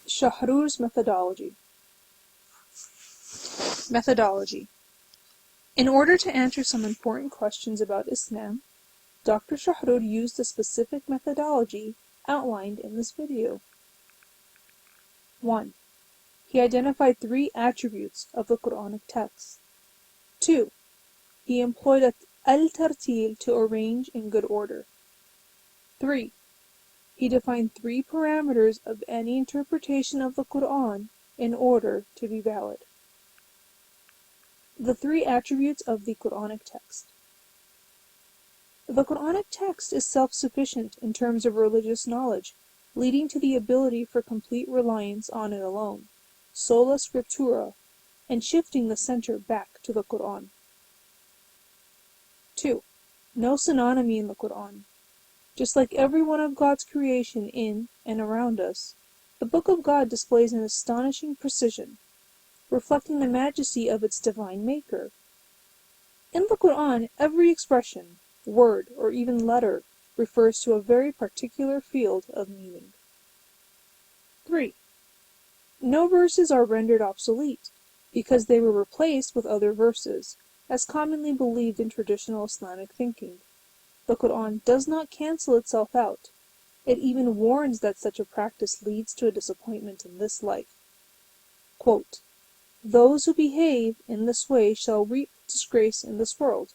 Shahrour's methodology. Methodology. In order to answer some important questions about Islam, Dr. Shahrour used a specific methodology outlined in this video. 1. He identified 3 attributes of the Quranic text. 2. He employed al-tartil to arrange in good order. 3. He defined 3 parameters of any interpretation of the Quran in order to be valid. The 3 attributes of the Quranic text. The Quranic text is self-sufficient in terms of religious knowledge, leading to the ability for complete reliance on it alone, sola scriptura, and shifting the center back to the Quran. 2. No synonymy in the Quran. Just like every one of God's creation in and around us, the Book of God displays an astonishing precision, reflecting the majesty of its divine maker. In the Quran, every expression, word, or even letter refers to a very particular field of meaning. 3. No verses are rendered obsolete, because they were replaced with other verses, as commonly believed in traditional Islamic thinking. The Quran does not cancel itself out. It even warns that such a practice leads to a disappointment in this life. Quote, "Those who behave in this way shall reap disgrace in this world."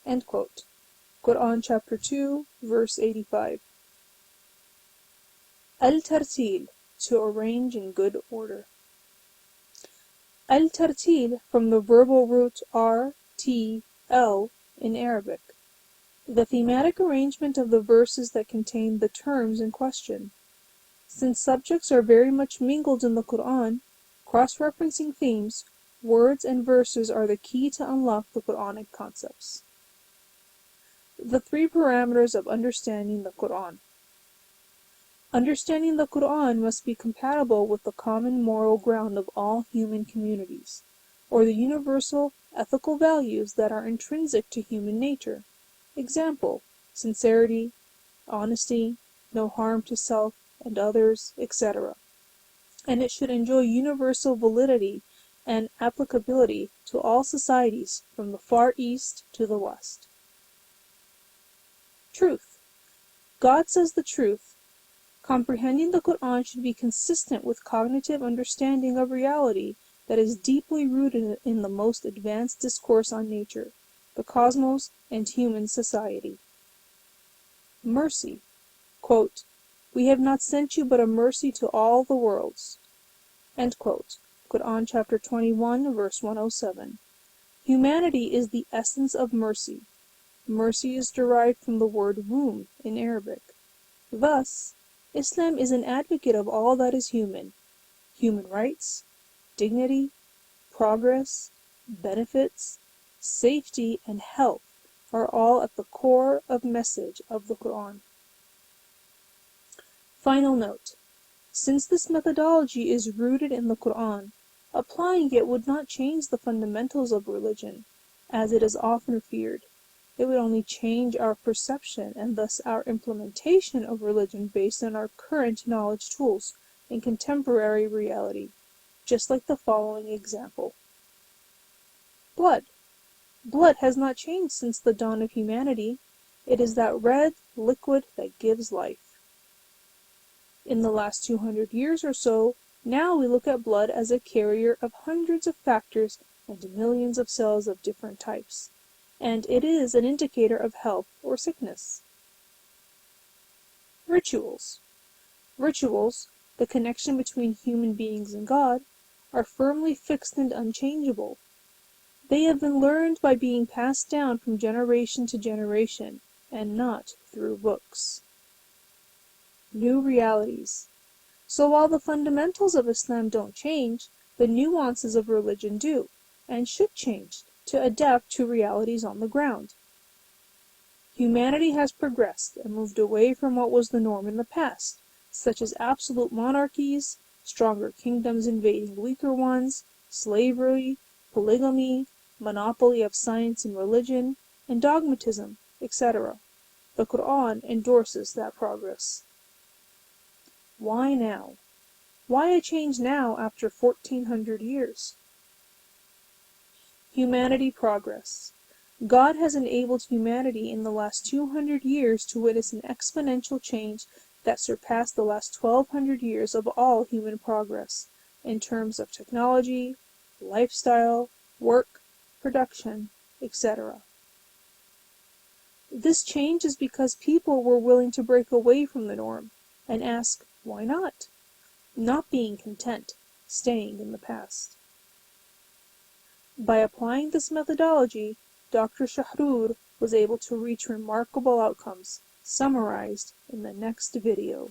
End quote. Quran chapter 2, verse 85. Al-tartil, to arrange in good order. Al-tartil, from the verbal root R-T-L in Arabic. The thematic arrangement of the verses that contain the terms in question. Since subjects are very much mingled in the Quran, cross-referencing themes, words and verses are the key to unlock the Quranic concepts. The 3 parameters of understanding the Quran. Understanding the Quran must be compatible with the common moral ground of all human communities, or the universal ethical values that are intrinsic to human nature. Example, sincerity, honesty, no harm to self and others, etc. And it should enjoy universal validity and applicability to all societies from the Far East to the West. Truth. God says the truth. Comprehending the Quran should be consistent with cognitive understanding of reality that is deeply rooted in the most advanced discourse on nature, the cosmos, and human society. Mercy. Quote, "We have not sent you but a mercy to all the worlds." End quote. Quran chapter 21, verse 107. Humanity is the essence of mercy. Mercy is derived from the word womb in Arabic. Thus, Islam is an advocate of all that is human. Human rights, dignity, progress, benefits, safety, and health are all at the core of message of the Quran. Final note. Since this methodology is rooted in the Quran, applying it would not change the fundamentals of religion, as it is often feared. It would only change our perception and thus our implementation of religion based on our current knowledge tools in contemporary reality, just like the following example. Blood. Blood has not changed since the dawn of humanity. It is that red liquid that gives life. In the last 200 years or so, now we look at blood as a carrier of hundreds of factors and millions of cells of different types, and it is an indicator of health or sickness. Rituals. Rituals, the connection between human beings and God, are firmly fixed and unchangeable. They have been learned by being passed down from generation to generation, and not through books. New realities. So while the fundamentals of Islam don't change, the nuances of religion do, and should change, to adapt to realities on the ground. Humanity has progressed and moved away from what was the norm in the past, such as absolute monarchies, stronger kingdoms invading weaker ones, slavery, polygamy, monopoly of science and religion, and dogmatism, etc. The Quran endorses that progress. Why now? Why a change now after 1400 years? Humanity progress. God has enabled humanity in the last 200 years to witness an exponential change that surpassed the last 1200 years of all human progress, in terms of technology, lifestyle, work, production, etc. This change is because people were willing to break away from the norm and ask, why not? Not being content, staying in the past. By applying this methodology, Dr. Shahrour was able to reach remarkable outcomes, summarized in the next video.